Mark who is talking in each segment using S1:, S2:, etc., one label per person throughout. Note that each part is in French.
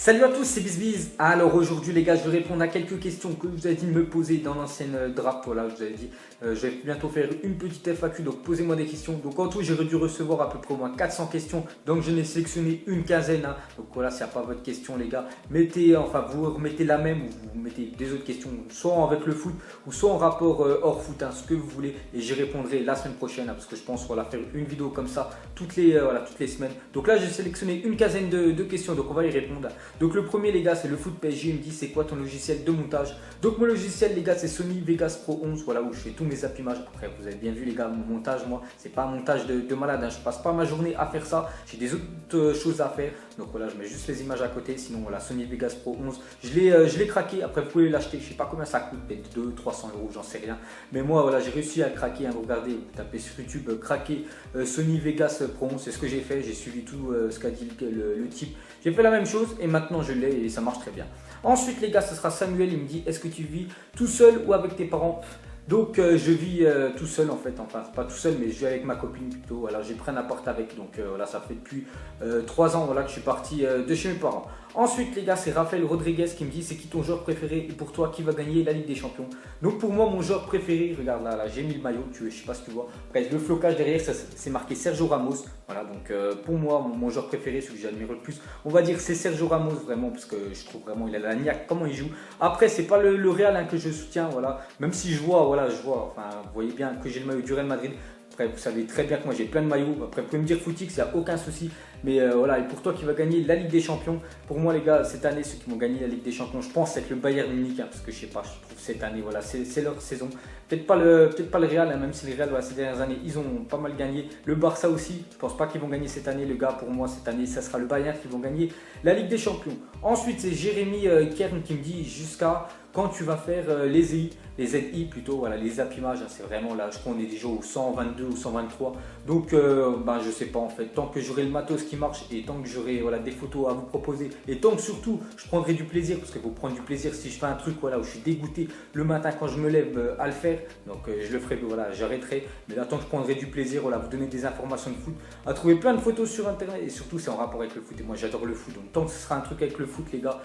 S1: Salut à tous, c'est BizBiz. Alors aujourd'hui les gars, je vais répondre à quelques questions que vous avez dit de me poser dans l'ancienne draft. Voilà, je vous avais dit, je vais bientôt faire une petite FAQ, donc posez-moi des questions. Donc en tout, j'ai dû recevoir à peu près au moins 400 questions, donc je n'ai sélectionné une quinzaine. Donc voilà, s'il n'y a pas votre question les gars, vous remettez la même ou vous mettez des autres questions, soit avec le foot ou soit en rapport hors foot, ce que vous voulez. Et j'y répondrai la semaine prochaine, parce que je pense faire une vidéo comme ça toutes les semaines. Donc là, j'ai sélectionné une quinzaine de questions, donc on va y répondre. Donc le premier les gars, c'est le foot PSG. Il me dit c'est quoi ton logiciel de montage. Donc mon logiciel les gars, c'est Sony Vegas Pro 11, voilà, où je fais tous mes appuimages. Après vous avez bien vu les gars, mon montage, moi c'est pas un montage de malade, je passe pas ma journée à faire ça, j'ai des autres choses à faire. Donc voilà, je mets juste les images à côté. Sinon voilà, Sony Vegas Pro 11, je l'ai craqué. Après vous pouvez l'acheter, je sais pas combien ça coûte, peut-être 200-300 euros, j'en sais rien, mais moi voilà, j'ai réussi à craquer. Vous regardez, vous tapez sur YouTube craquer Sony Vegas Pro 11, c'est ce que j'ai fait. J'ai suivi tout ce qu'a dit le type. J'ai fait la même chose et maintenant je l'ai et ça marche très bien. Ensuite les gars, ce sera Samuel. Il me dit est-ce que tu vis tout seul ou avec tes parents? Donc je vis tout seul en fait, enfin pas tout seul, mais je vis avec ma copine plutôt. Voilà, j'ai pris un appart avec, donc voilà, ça fait depuis 3 ans voilà, que je suis parti de chez mes parents. Ensuite les gars, c'est Raphaël Rodriguez qui me dit c'est qui ton joueur préféré et pour toi qui va gagner la Ligue des Champions. Donc pour moi mon joueur préféré, regarde là j'ai mis le maillot, je sais pas si tu vois. Après le flocage derrière, c'est marqué Sergio Ramos. Voilà, donc pour moi mon joueur préféré, celui que j'admire le plus, on va dire c'est Sergio Ramos vraiment, parce que je trouve vraiment il a la niaque, comment il joue. Après c'est pas le Real que je soutiens, voilà, même si je vois, voilà, enfin vous voyez bien que j'ai le maillot du Real Madrid. Après, vous savez très bien que moi j'ai plein de maillots. Après, vous pouvez me dire Footix, il n'y a aucun souci. Mais voilà, et pour toi qui va gagner la Ligue des Champions, pour moi les gars, cette année, ceux qui vont gagner la Ligue des Champions, je pense avec le Bayern Munich, parce que je sais pas, je trouve cette année, voilà, c'est leur saison. Peut-être pas le Real, même si le Real, voilà, ces dernières années, ils ont pas mal gagné. Le Barça aussi, je pense pas qu'ils vont gagner cette année, les gars. Pour moi, cette année, ça sera le Bayern qui vont gagner la Ligue des Champions. Ensuite, c'est Jérémy Kern qui me dit jusqu'à quand tu vas faire les ZI plutôt, voilà, les appimages, c'est vraiment là, je crois qu'on est déjà au 122 ou 123. Donc, je sais pas en fait, tant que j'aurai le matos qui marche et tant que j'aurai voilà, des photos à vous proposer et tant que surtout je prendrai du plaisir, parce qu'il faut prendre du plaisir si je fais un truc voilà, où je suis dégoûté le matin quand je me lève à le faire, donc je le ferai, voilà, j'arrêterai. Mais là, tant que je prendrai du plaisir, voilà, vous donner des informations de foot, à trouver plein de photos sur internet et surtout c'est en rapport avec le foot et moi j'adore le foot. Donc tant que ce sera un truc avec le foot les gars,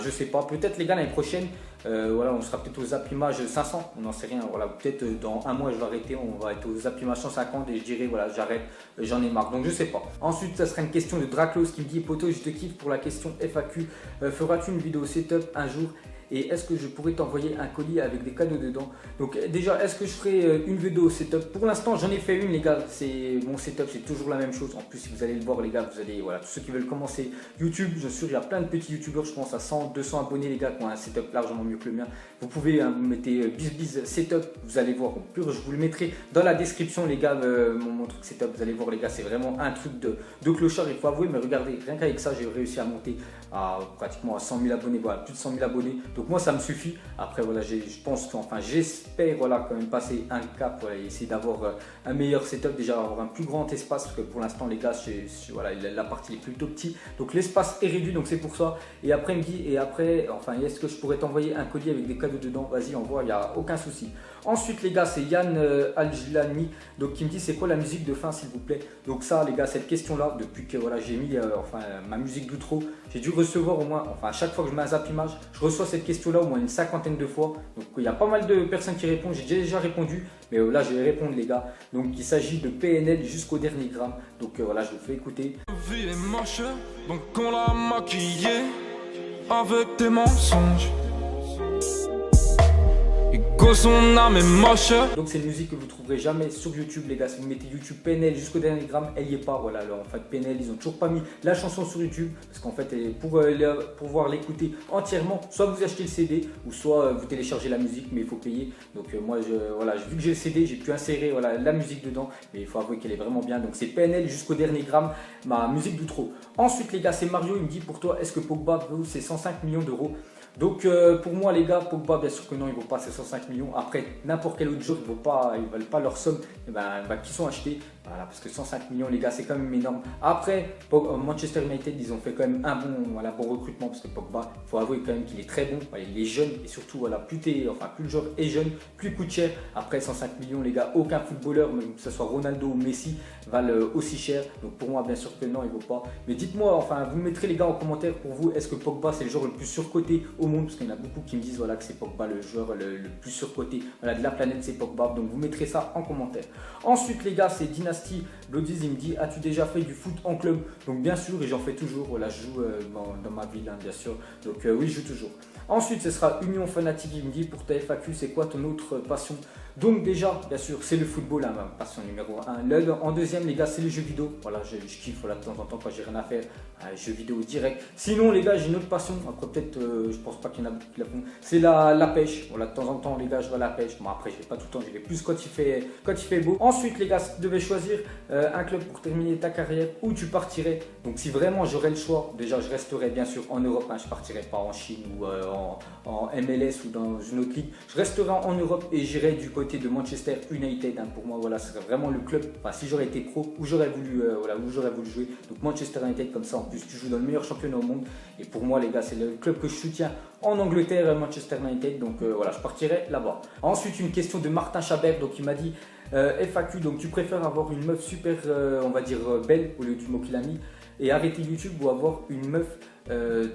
S1: je sais pas, peut-être les gars l'année prochaine, voilà, on sera peut-être aux appimages 500, on n'en sait rien, voilà, peut-être dans un mois je vais arrêter, on va être aux appimages 150 et je dirai voilà, j'arrête, j'en ai marre, donc je sais pas. Ensuite ça sera une question de Draclos qui me dit poto, je te kiffe pour la question FAQ, feras-tu une vidéo setup un jour et est-ce que je pourrais t'envoyer un colis avec des cadeaux dedans? Donc déjà, est-ce que je ferai une vidéo setup? Pour l'instant j'en ai fait une les gars, c'est mon setup, c'est toujours la même chose. En plus si vous allez le voir les gars, vous allez, voilà, tous ceux qui veulent commencer YouTube, je suis sûr il y a plein de petits youtubeurs, je pense à 100, 200 abonnés les gars qui ont un setup largement mieux que le mien. Vous pouvez, vous mettez BizBiz setup, vous allez voir, au pire je vous le mettrai dans la description les gars, mon truc setup, vous allez voir les gars, c'est vraiment un truc de clochard, il faut avouer, mais regardez, rien qu'avec ça j'ai réussi à monter à pratiquement à 100 000 abonnés, voilà, plus de 100 000 abonnés. Donc moi ça me suffit. Après voilà, je pense qu'enfin j'espère voilà, quand même passer un cap, voilà, essayer d'avoir un meilleur setup, déjà avoir un plus grand espace, parce que pour l'instant les gars, voilà, la partie est plutôt petite, donc l'espace est réduit, donc c'est pour ça. Et après il me dit, et après, enfin est-ce que je pourrais t'envoyer un colis avec des cadeaux dedans? Vas-y, envoie, il n'y a aucun souci. Ensuite les gars, c'est Yann Aljilani donc qui me dit c'est quoi la musique de fin s'il vous plaît. Donc ça les gars, cette question là, depuis que voilà, j'ai mis ma musique d'outro, j'ai dû recevoir au moins, à chaque fois que je mets un zappimage, je reçois cette question là au moins une cinquantaine de fois. Donc il y a pas mal de personnes qui répondent, j'ai déjà répondu, mais là je vais répondre les gars. Donc il s'agit de PNL jusqu'au dernier gramme. Donc voilà, je vous fais écouter.
S2: Vie est moche, donc on l'a maquillée avec des mensonges. Son âme est moche.
S1: Donc c'est une musique que vous trouverez jamais sur YouTube les gars. Si vous mettez YouTube PNL jusqu'au dernier gramme, elle y est pas. Voilà, alors en fait PNL ils ont toujours pas mis la chanson sur YouTube, parce qu'en fait pour pouvoir l'écouter entièrement, soit vous achetez le CD ou soit vous téléchargez la musique, mais il faut payer. Donc moi voilà, vu que j'ai le CD, j'ai pu insérer voilà, la musique dedans, mais il faut avouer qu'elle est vraiment bien. Donc c'est PNL jusqu'au dernier gramme, ma musique d'outro. Ensuite les gars, c'est Mario, il me dit pour toi est-ce que Pogba vaut ses 105 millions d'euros? Donc pour moi les gars, Pogba bien sûr que non, il ne vaut pas ces 105 millions. Après n'importe quel autre joueur, ils ne valent pas leur somme qui sont achetés. Voilà, parce que 105 millions, les gars, c'est quand même énorme. Après, Manchester United, ils ont fait quand même un bon recrutement, parce que Pogba, il faut avouer quand même qu'il est très bon. Voilà, il est jeune, et surtout, voilà, plus le joueur est jeune, plus il coûte cher. Après, 105 millions, les gars, aucun footballeur, même que ce soit Ronaldo ou Messi, valent aussi cher. Donc pour moi, bien sûr que non, il ne vaut pas. Mais dites-moi, enfin, vous mettrez les gars en commentaire pour vous, est-ce que Pogba, c'est le joueur le plus surcoté au monde? Parce qu'il y en a beaucoup qui me disent voilà, que c'est Pogba le joueur le plus surcoté, voilà, de la planète, c'est Pogba. Donc vous mettrez ça en commentaire. Ensuite, les gars, c'est Dynasty Blodies, il me dit as-tu déjà fait du foot en club? Donc bien sûr, et j'en fais toujours. Voilà, je joue dans ma ville, hein, bien sûr. Donc oui, je joue toujours. Ensuite, ce sera Union Fanatique, il me dit pour ta FAQ, c'est quoi ton autre passion? Donc déjà, bien sûr, c'est le football, hein, ma passion numéro 1. En deuxième, les gars, c'est les jeux vidéo. Voilà, je kiffe voilà, de temps en temps quand j'ai rien à faire, jeux vidéo direct. Sinon, les gars, j'ai une autre passion. Après, peut-être, je pense pas qu'il y en a beaucoup qui la font. C'est la pêche. Voilà, de temps en temps, les gars, je vais à la pêche. Bon, après, je vais pas tout le temps, je vais plus quand il fait beau. Ensuite, les gars, si tu devais choisir un club pour terminer ta carrière, où tu partirais? Donc, si vraiment j'aurais le choix, déjà, je resterais bien sûr en Europe. Hein, je partirais pas en Chine ou en MLS ou dans une autre ligue. Je resterai en Europe et j'irai du côté de Manchester United. Hein. Pour moi, voilà, ce serait vraiment le club. Enfin, si j'aurais été pro, où j'aurais voulu jouer. Donc Manchester United, comme ça, en plus, tu joues dans le meilleur championnat au monde. Et pour moi, les gars, c'est le club que je soutiens en Angleterre, Manchester United. Donc voilà, je partirai là-bas. Ensuite, une question de Martin Chabert. Donc il m'a dit FAQ. Donc tu préfères avoir une meuf super, on va dire belle au lieu du mot qu'il a mis, et arrêter YouTube, ou avoir une meuf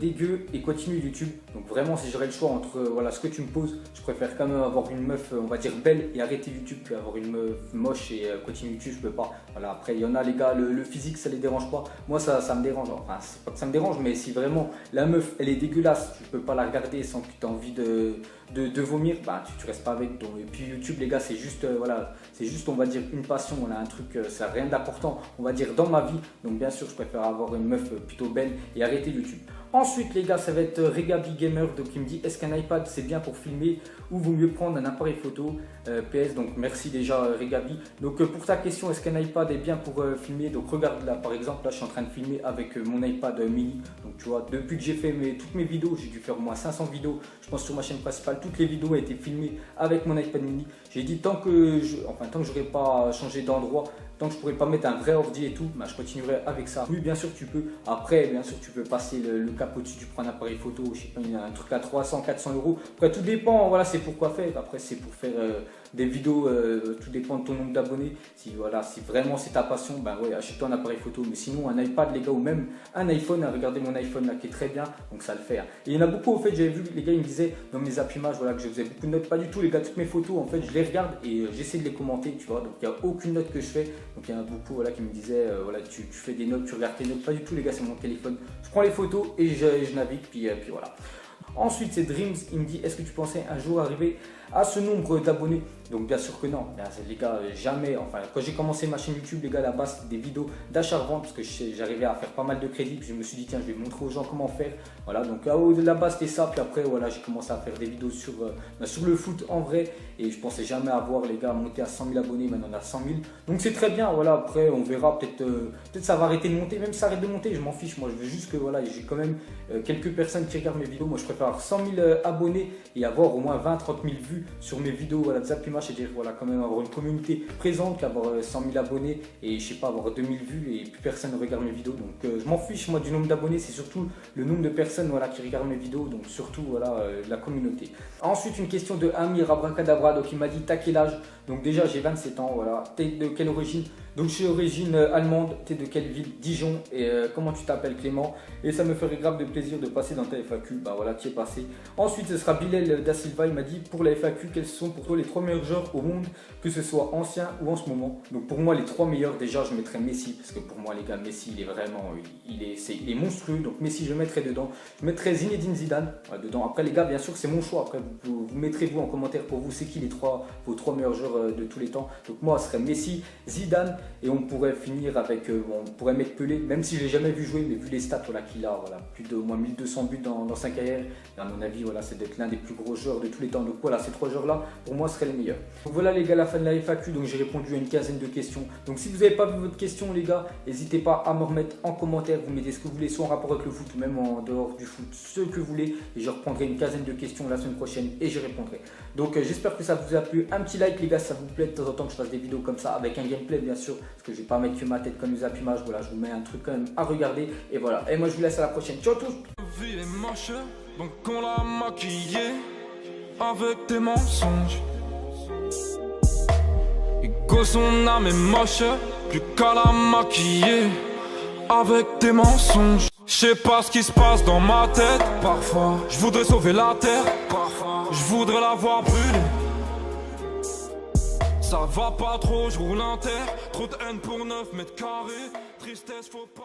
S1: dégueu et continuer YouTube? Donc vraiment, si j'aurais le choix entre voilà, ce que tu me poses, je préfère quand même avoir une meuf on va dire belle et arrêter YouTube qu'avoir une meuf moche et continuer YouTube. Je peux pas. Voilà, après il y en a, les gars, le physique ça les dérange pas. Moi ça me dérange. Enfin, c'est pas que ça me dérange, mais si vraiment la meuf elle est dégueulasse, tu peux pas la regarder sans que tu aies envie de vomir, bah tu restes pas avec. Donc, et puis YouTube, les gars, c'est juste voilà, c'est juste on va dire une passion. On a un truc, ça n'a rien d'important on va dire dans ma vie. Donc bien sûr, je préfère avoir une meuf plutôt belle et arrêter YouTube. Ensuite, les gars, ça va être Regabi Gamer. Donc il me dit est-ce qu'un iPad c'est bien pour filmer ou vaut mieux prendre un appareil photo? PS, donc merci déjà Regabi. Donc pour ta question, est-ce qu'un iPad est bien pour filmer? Donc regarde là, par exemple, là je suis en train de filmer avec mon iPad mini. Donc tu vois, depuis que j'ai fait toutes mes vidéos, j'ai dû faire au moins 500 vidéos. Je pense sur ma chaîne principale, toutes les vidéos ont été filmées avec mon iPad mini. J'ai dit tant que j'aurais pas changé d'endroit, tant que je pourrais pas mettre un vrai ordi et tout, bah, je continuerai avec ça. Oui, bien sûr tu peux. Après, bien sûr tu peux passer le cap au-dessus, tu prends un appareil photo, je sais pas, un truc à 300, 400 euros. Après tout dépend, voilà, c'est pour quoi faire. Après c'est pour faire des vidéos, tout dépend de ton nombre d'abonnés. Si vraiment c'est ta passion, ben ouais, achète-toi un appareil photo. Mais sinon un iPad, les gars, ou même un iPhone, hein, regardez mon iPhone là qui est très bien, donc ça le fait. Hein. Et il y en a beaucoup, au fait, j'avais vu les gars, ils me disaient dans mes appuimages, voilà, que je faisais beaucoup de notes. Pas du tout, les gars, toutes mes photos, en fait, je les regarde et j'essaie de les commenter, tu vois. Donc il n'y a aucune note que je fais. Donc il y en a beaucoup, voilà, qui me disaient, voilà, tu fais des notes, tu regardes tes notes. Pas du tout, les gars, c'est mon téléphone. Je prends les photos et je navigue, puis voilà. Ensuite, c'est Dreams, il me dit est-ce que tu pensais un jour arriver à ce nombre d'abonnés? Donc bien sûr que non, les gars, jamais. Enfin, quand j'ai commencé ma chaîne YouTube, les gars, à la base c'était des vidéos d'achat-revente, parce que j'arrivais à faire pas mal de crédits, puis je me suis dit tiens, je vais montrer aux gens comment faire. Voilà, donc de la base c'était ça, puis après voilà, j'ai commencé à faire des vidéos sur le foot en vrai, et je pensais jamais avoir, les gars, monter à 100 000 abonnés. Maintenant on a 100 000, donc c'est très bien. Voilà, après on verra, peut-être ça va arrêter de monter, même si ça arrête de monter, je m'en fiche. Moi je veux juste que voilà, j'ai quand même quelques personnes qui regardent mes vidéos. Moi je préfère avoir 100 000 abonnés et avoir au moins 20-30 000 vues sur mes vidéos, voilà, de Zappimage, et dire voilà, quand même avoir une communauté présente, qu'avoir 100 000 abonnés et je sais pas, avoir 2000 vues et plus personne ne regarde mes vidéos. Donc je m'en fiche moi du nombre d'abonnés, c'est surtout le nombre de personnes, voilà, qui regardent mes vidéos, donc surtout voilà, la communauté. Ensuite, une question de Amir Abracadabra, donc il m'a dit t'as quel âge? Donc déjà j'ai 27 ans, voilà. T'es de quelle origine? Donc je suis d'origine allemande. T'es de quelle ville? Dijon. Et comment tu t'appelles? Clément. Et ça me ferait grave de plaisir de passer dans ta FAQ. Bah voilà, tu es passé. Ensuite ce sera Bilal Da Silva, il m'a dit pour la FAQ, quels sont pour toi les 3 meilleurs joueurs au monde, que ce soit ancien ou en ce moment? Donc pour moi les 3 meilleurs, déjà je mettrais Messi, parce que pour moi les gars, Messi il est vraiment, il est monstrueux. Donc Messi je le mettrais dedans. Je mettrais Zinedine Zidane dedans. Après les gars, bien sûr c'est mon choix. Après vous mettrez vous en commentaire pour vous c'est qui vos 3 meilleurs joueurs de tous les temps. Donc moi ce serait Messi, Zidane, et on pourrait finir avec, on pourrait mettre Pelé, même si je l'ai jamais vu jouer, mais vu les stats voilà, qu'il a, voilà, plus de au moins 1200 buts dans sa carrière, et à mon avis voilà, c'est d'être l'un des plus gros joueurs de tous les temps. Donc voilà, ces 3 joueurs là pour moi seraient les meilleurs. Donc voilà les gars, la fin de la FAQ. Donc j'ai répondu à une quinzaine de questions. Donc si vous n'avez pas vu votre question les gars, n'hésitez pas à me remettre en commentaire. Vous mettez ce que vous voulez, soit en rapport avec le foot ou même en dehors du foot, ce que vous voulez, et je reprendrai une quinzaine de questions la semaine prochaine et j'y répondrai. Donc j'espère que ça vous a plu. Un petit like les gars, ça vous plaît de temps en temps que je fasse des vidéos comme ça avec un gameplay bien sûr. sûr, parce que je vais pas mettre que ma tête comme Usa Pimage. Voilà, je vous mets un truc quand même à regarder. Et voilà, et moi je vous laisse à la prochaine. Ciao tous.
S2: La vie est moche, donc on l'a maquillée avec des mensonges. Et que son âme est moche, plus qu'à la maquiller avec des mensonges. Je sais pas ce qui se passe dans ma tête. Parfois, je voudrais sauver la terre. Parfois, je voudrais la voir brûler. Ça va pas trop, je roule un terre. Trop de haine pour 9 mètres carrés. Tristesse, faut pas.